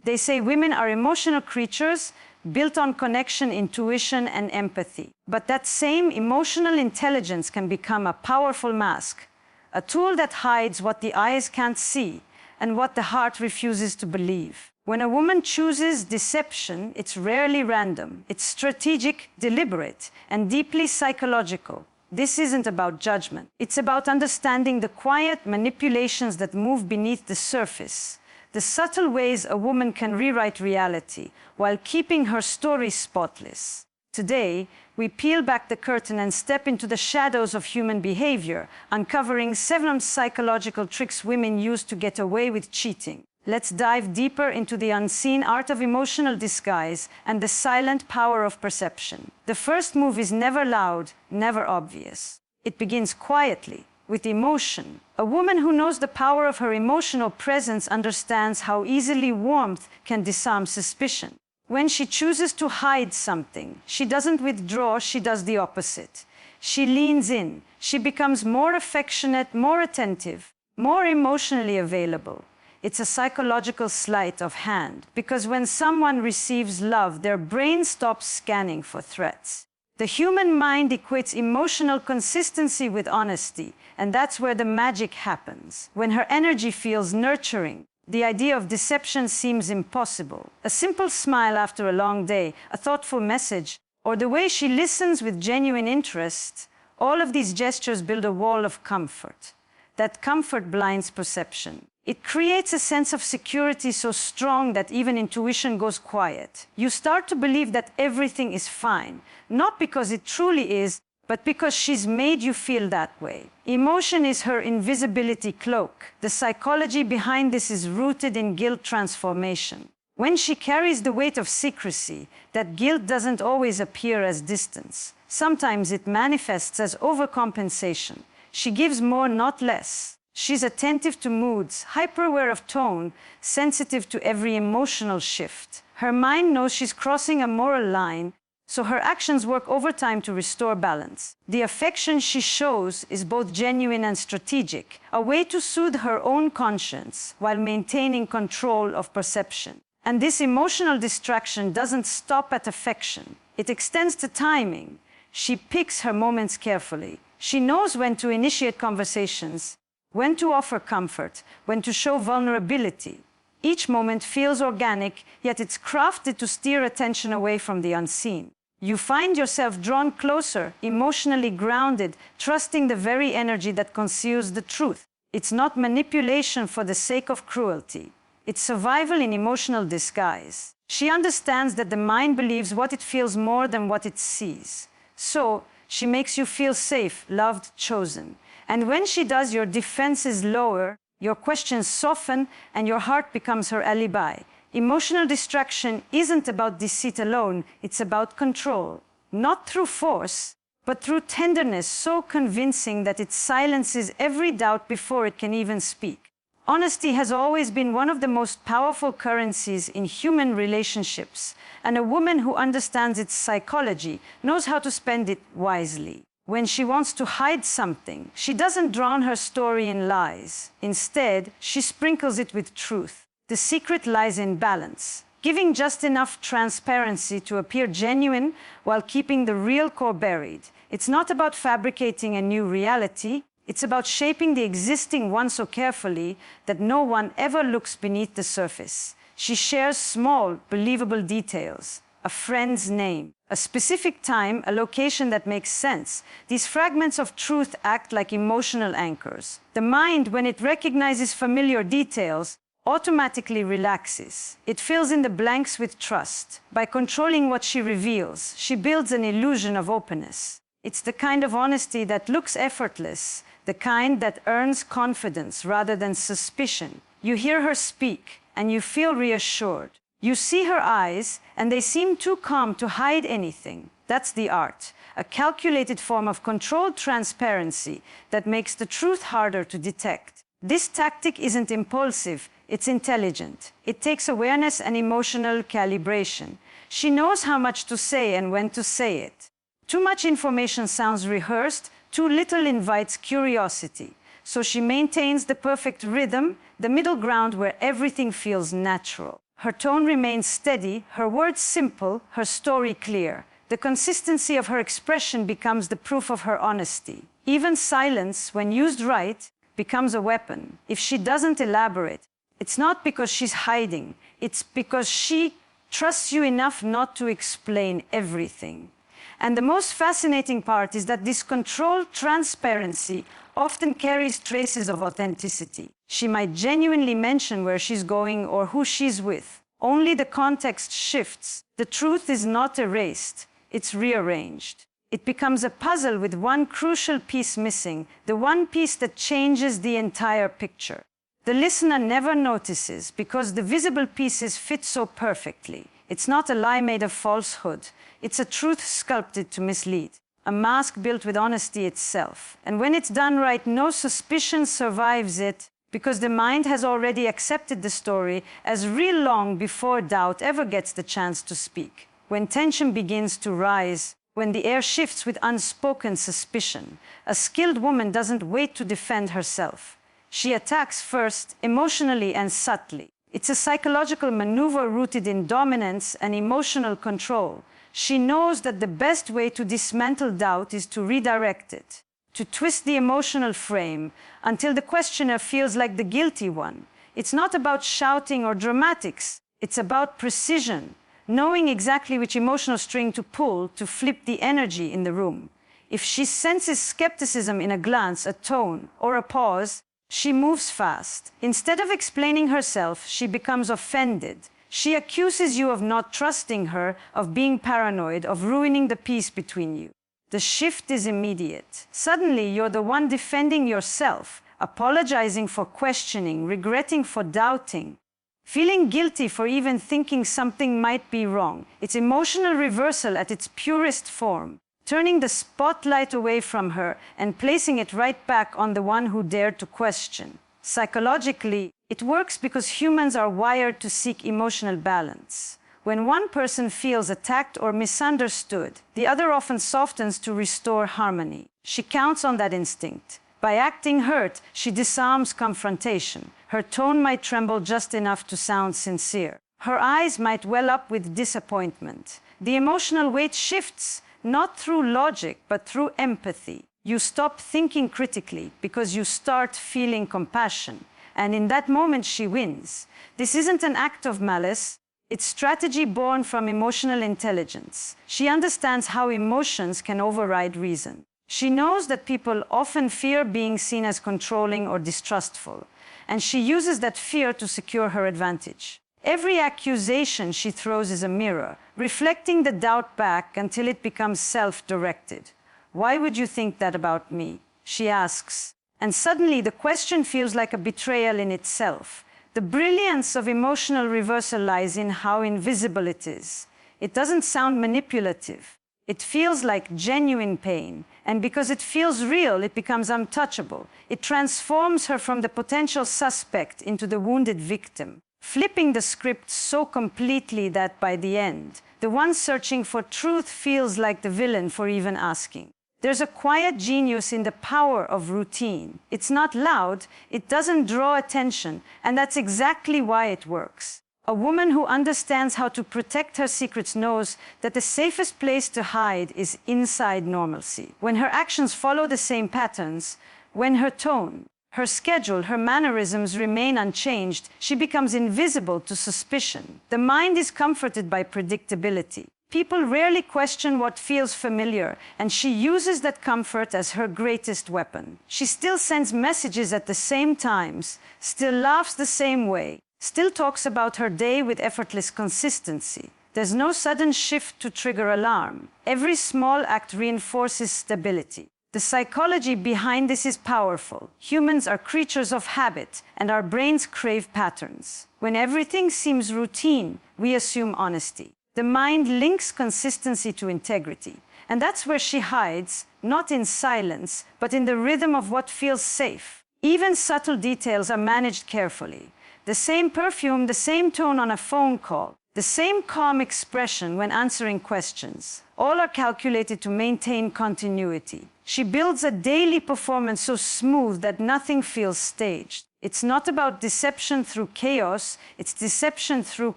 They say women are emotional creatures built on connection, intuition, and empathy. But that same emotional intelligence can become a powerful mask, a tool that hides what the eyes can't see and what the heart refuses to believe. When a woman chooses deception, it's rarely random. It's strategic, deliberate, and deeply psychological. This isn't about judgment. It's about understanding the quiet manipulations that move beneath the surface, the subtle ways a woman can rewrite reality while keeping her story spotless. Today, we peel back the curtain and step into the shadows of human behavior, uncovering 7 psychological tricks women use to get away with cheating. Let's dive deeper into the unseen art of emotional disguise and the silent power of perception. The first move is never loud, never obvious. It begins quietly, with emotion. A woman who knows the power of her emotional presence understands how easily warmth can disarm suspicion. When she chooses to hide something, she doesn't withdraw, she does the opposite. She leans in. She becomes more affectionate, more attentive, more emotionally available. It's a psychological sleight of hand, because when someone receives love, their brain stops scanning for threats. The human mind equates emotional consistency with honesty, and that's where the magic happens. When her energy feels nurturing, the idea of deception seems impossible. A simple smile after a long day, a thoughtful message, or the way she listens with genuine interest, all of these gestures build a wall of comfort. That comfort blinds perception. It creates a sense of security so strong that even intuition goes quiet. You start to believe that everything is fine, not because it truly is, but because she's made you feel that way. Emotion is her invisibility cloak. The psychology behind this is rooted in guilt transformation. When she carries the weight of secrecy, that guilt doesn't always appear as distance. Sometimes it manifests as overcompensation. She gives more, not less. She's attentive to moods, hyper-aware of tone, sensitive to every emotional shift. Her mind knows she's crossing a moral line, so her actions work overtime to restore balance. The affection she shows is both genuine and strategic, a way to soothe her own conscience while maintaining control of perception. And this emotional distraction doesn't stop at affection. It extends to timing. She picks her moments carefully. She knows when to initiate conversations, when to offer comfort, when to show vulnerability. Each moment feels organic, yet it's crafted to steer attention away from the unseen. You find yourself drawn closer, emotionally grounded, trusting the very energy that conceals the truth. It's not manipulation for the sake of cruelty. It's survival in emotional disguise. She understands that the mind believes what it feels more than what it sees. So, she makes you feel safe, loved, chosen. And when she does, your defenses lower, your questions soften, and your heart becomes her alibi. Emotional distraction isn't about deceit alone, it's about control. Not through force, but through tenderness so convincing that it silences every doubt before it can even speak. Honesty has always been one of the most powerful currencies in human relationships, and a woman who understands its psychology knows how to spend it wisely. When she wants to hide something, she doesn't drown her story in lies. Instead, she sprinkles it with truth. The secret lies in balance, giving just enough transparency to appear genuine while keeping the real core buried. It's not about fabricating a new reality. It's about shaping the existing one so carefully that no one ever looks beneath the surface. She shares small, believable details. A friend's name, a specific time, a location that makes sense. These fragments of truth act like emotional anchors. The mind, when it recognizes familiar details, automatically relaxes. It fills in the blanks with trust. By controlling what she reveals, she builds an illusion of openness. It's the kind of honesty that looks effortless, the kind that earns confidence rather than suspicion. You hear her speak, and you feel reassured. You see her eyes, and they seem too calm to hide anything. That's the art, a calculated form of controlled transparency that makes the truth harder to detect. This tactic isn't impulsive, it's intelligent. It takes awareness and emotional calibration. She knows how much to say and when to say it. Too much information sounds rehearsed, too little invites curiosity. So she maintains the perfect rhythm, the middle ground where everything feels natural. Her tone remains steady, her words simple, her story clear. The consistency of her expression becomes the proof of her honesty. Even silence, when used right, becomes a weapon. If she doesn't elaborate, it's not because she's hiding, it's because she trusts you enough not to explain everything. And the most fascinating part is that this controlled transparency often carries traces of authenticity. She might genuinely mention where she's going or who she's with. Only the context shifts. The truth is not erased, it's rearranged. It becomes a puzzle with one crucial piece missing, the one piece that changes the entire picture. The listener never notices because the visible pieces fit so perfectly. It's not a lie made of falsehood. It's a truth sculpted to mislead. A mask built with honesty itself. And when it's done right, no suspicion survives it because the mind has already accepted the story as real long before doubt ever gets the chance to speak. When tension begins to rise, when the air shifts with unspoken suspicion, a skilled woman doesn't wait to defend herself. She attacks first, emotionally and subtly. It's a psychological maneuver rooted in dominance and emotional control. She knows that the best way to dismantle doubt is to redirect it, to twist the emotional frame until the questioner feels like the guilty one. It's not about shouting or dramatics. It's about precision, knowing exactly which emotional string to pull to flip the energy in the room. If she senses skepticism in a glance, a tone, or a pause, she moves fast. Instead of explaining herself, she becomes offended. She accuses you of not trusting her, of being paranoid, of ruining the peace between you. The shift is immediate. Suddenly, you're the one defending yourself, apologizing for questioning, regretting for doubting, feeling guilty for even thinking something might be wrong. It's emotional reversal at its purest form, turning the spotlight away from her and placing it right back on the one who dared to question. Psychologically, it works because humans are wired to seek emotional balance. When one person feels attacked or misunderstood, the other often softens to restore harmony. She counts on that instinct. By acting hurt, she disarms confrontation. Her tone might tremble just enough to sound sincere. Her eyes might well up with disappointment. The emotional weight shifts, not through logic, but through empathy. You stop thinking critically because you start feeling compassion. And in that moment, she wins. This isn't an act of malice. It's strategy born from emotional intelligence. She understands how emotions can override reason. She knows that people often fear being seen as controlling or distrustful, and she uses that fear to secure her advantage. Every accusation she throws is a mirror, reflecting the doubt back until it becomes self-directed. "Why would you think that about me?" she asks. And suddenly the question feels like a betrayal in itself. The brilliance of emotional reversal lies in how invisible it is. It doesn't sound manipulative. It feels like genuine pain. And because it feels real, it becomes untouchable. It transforms her from the potential suspect into the wounded victim, flipping the script so completely that by the end, the one searching for truth feels like the villain for even asking. There's a quiet genius in the power of routine. It's not loud, it doesn't draw attention, and that's exactly why it works. A woman who understands how to protect her secrets knows that the safest place to hide is inside normalcy. When her actions follow the same patterns, when her tone, her schedule, her mannerisms remain unchanged, she becomes invisible to suspicion. The mind is comforted by predictability. People rarely question what feels familiar, and she uses that comfort as her greatest weapon. She still sends messages at the same times, still laughs the same way, still talks about her day with effortless consistency. There's no sudden shift to trigger alarm. Every small act reinforces stability. The psychology behind this is powerful. Humans are creatures of habit, and our brains crave patterns. When everything seems routine, we assume honesty. The mind links consistency to integrity, and that's where she hides, not in silence, but in the rhythm of what feels safe. Even subtle details are managed carefully. The same perfume, the same tone on a phone call, the same calm expression when answering questions. All are calculated to maintain continuity. She builds a daily performance so smooth that nothing feels staged. It's not about deception through chaos, it's deception through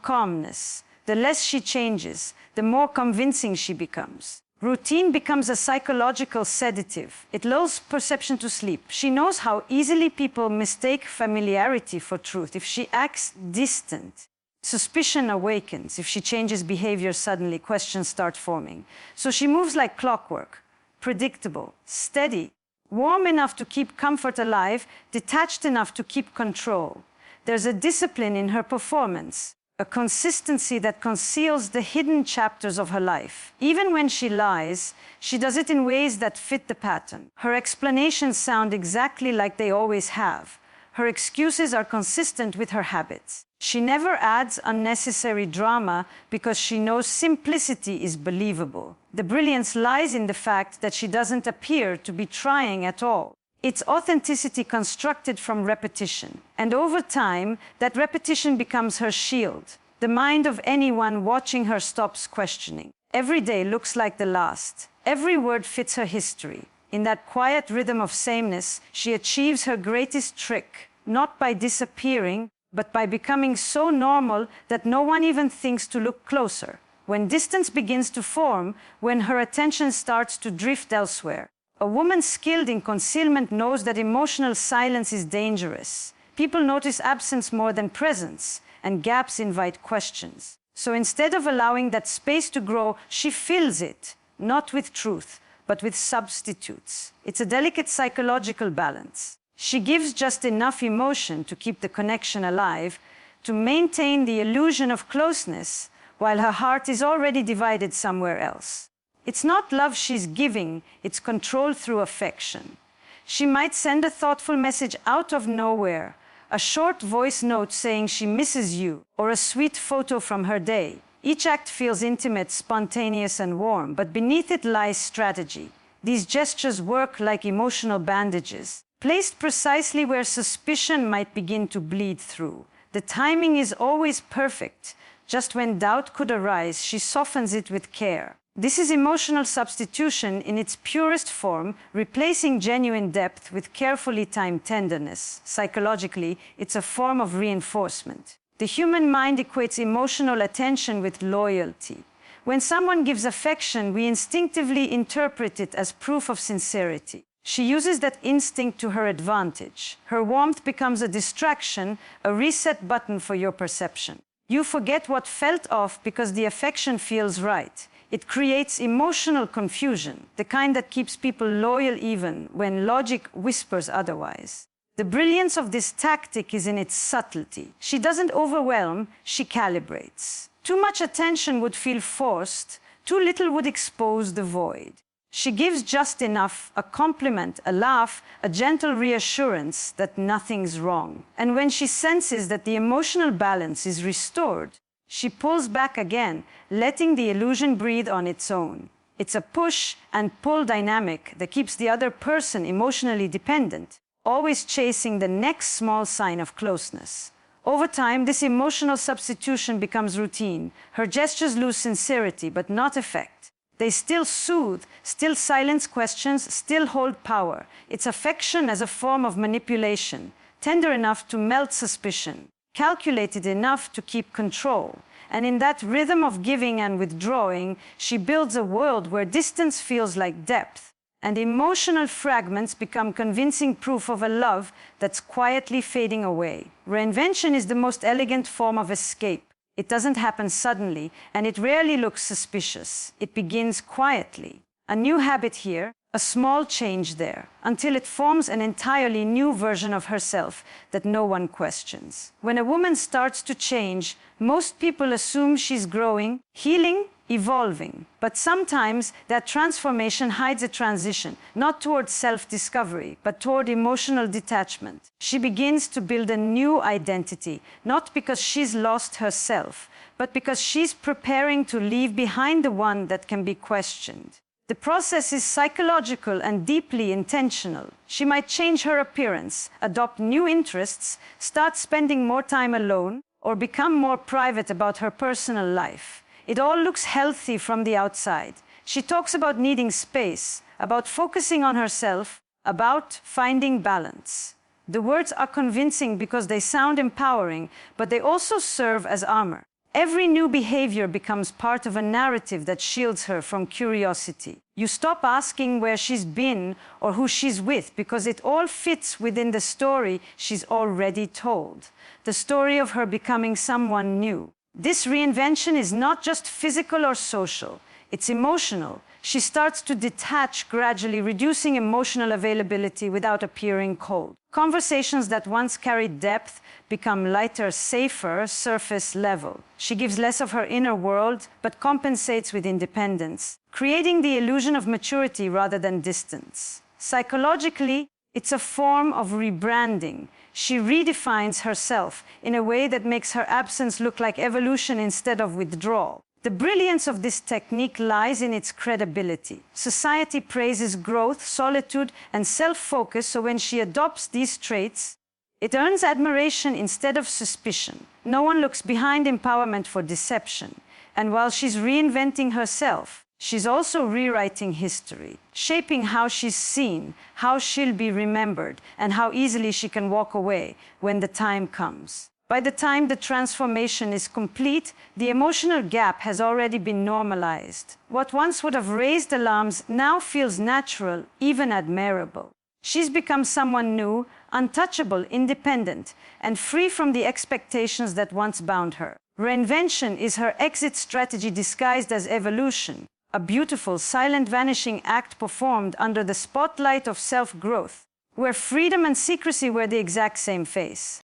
calmness. The less she changes, the more convincing she becomes. Routine becomes a psychological sedative. It lulls perception to sleep. She knows how easily people mistake familiarity for truth. If she acts distant, suspicion awakens. If she changes behavior suddenly, questions start forming. So she moves like clockwork, predictable, steady, warm enough to keep comfort alive, detached enough to keep control. There's a discipline in her performance, a consistency that conceals the hidden chapters of her life. Even when she lies, she does it in ways that fit the pattern. Her explanations sound exactly like they always have. Her excuses are consistent with her habits. She never adds unnecessary drama because she knows simplicity is believable. The brilliance lies in the fact that she doesn't appear to be trying at all. It's authenticity constructed from repetition. And over time, that repetition becomes her shield. The mind of anyone watching her stops questioning. Every day looks like the last. Every word fits her history. In that quiet rhythm of sameness, she achieves her greatest trick, not by disappearing, but by becoming so normal that no one even thinks to look closer. When distance begins to form, when her attention starts to drift elsewhere, a woman skilled in concealment knows that emotional silence is dangerous. People notice absence more than presence, and gaps invite questions. So instead of allowing that space to grow, she fills it, not with truth, but with substitutes. It's a delicate psychological balance. She gives just enough emotion to keep the connection alive, to maintain the illusion of closeness, while her heart is already divided somewhere else. It's not love she's giving, it's control through affection. She might send a thoughtful message out of nowhere, a short voice note saying she misses you, or a sweet photo from her day. Each act feels intimate, spontaneous, and warm, but beneath it lies strategy. These gestures work like emotional bandages, placed precisely where suspicion might begin to bleed through. The timing is always perfect. Just when doubt could arise, she softens it with care. This is emotional substitution in its purest form, replacing genuine depth with carefully timed tenderness. Psychologically, it's a form of reinforcement. The human mind equates emotional attention with loyalty. When someone gives affection, we instinctively interpret it as proof of sincerity. She uses that instinct to her advantage. Her warmth becomes a distraction, a reset button for your perception. You forget what felt off because the affection feels right. It creates emotional confusion, the kind that keeps people loyal even when logic whispers otherwise. The brilliance of this tactic is in its subtlety. She doesn't overwhelm, she calibrates. Too much attention would feel forced, too little would expose the void. She gives just enough, a compliment, a laugh, a gentle reassurance that nothing's wrong. And when she senses that the emotional balance is restored, she pulls back again, letting the illusion breathe on its own. It's a push and pull dynamic that keeps the other person emotionally dependent, always chasing the next small sign of closeness. Over time, this emotional substitution becomes routine. Her gestures lose sincerity, but not effect. They still soothe, still silence questions, still hold power. It's affection as a form of manipulation, tender enough to melt suspicion, calculated enough to keep control. And in that rhythm of giving and withdrawing, she builds a world where distance feels like depth, and emotional fragments become convincing proof of a love that's quietly fading away. Reinvention is the most elegant form of escape. It doesn't happen suddenly, and it rarely looks suspicious. It begins quietly. A new habit here, a small change there, until it forms an entirely new version of herself that no one questions. When a woman starts to change, most people assume she's growing, healing, evolving. But sometimes that transformation hides a transition, not toward self-discovery, but toward emotional detachment. She begins to build a new identity, not because she's lost herself, but because she's preparing to leave behind the one that can be questioned. The process is psychological and deeply intentional. She might change her appearance, adopt new interests, start spending more time alone, or become more private about her personal life. It all looks healthy from the outside. She talks about needing space, about focusing on herself, about finding balance. The words are convincing because they sound empowering, but they also serve as armor. Every new behavior becomes part of a narrative that shields her from curiosity. You stop asking where she's been or who she's with because it all fits within the story she's already told. The story of her becoming someone new. This reinvention is not just physical or social, it's emotional. She starts to detach gradually, reducing emotional availability without appearing cold. Conversations that once carried depth become lighter, safer, surface level. She gives less of her inner world, but compensates with independence, creating the illusion of maturity rather than distance. Psychologically, it's a form of rebranding. She redefines herself in a way that makes her absence look like evolution instead of withdrawal. The brilliance of this technique lies in its credibility. Society praises growth, solitude, and self-focus, so when she adopts these traits, it earns admiration instead of suspicion. No one looks behind empowerment for deception. And while she's reinventing herself, she's also rewriting history, shaping how she's seen, how she'll be remembered, and how easily she can walk away when the time comes. By the time the transformation is complete, the emotional gap has already been normalized. What once would have raised alarms now feels natural, even admirable. She's become someone new, untouchable, independent, and free from the expectations that once bound her. Reinvention is her exit strategy disguised as evolution, a beautiful, silent vanishing act performed under the spotlight of self-growth, where freedom and secrecy were the exact same face.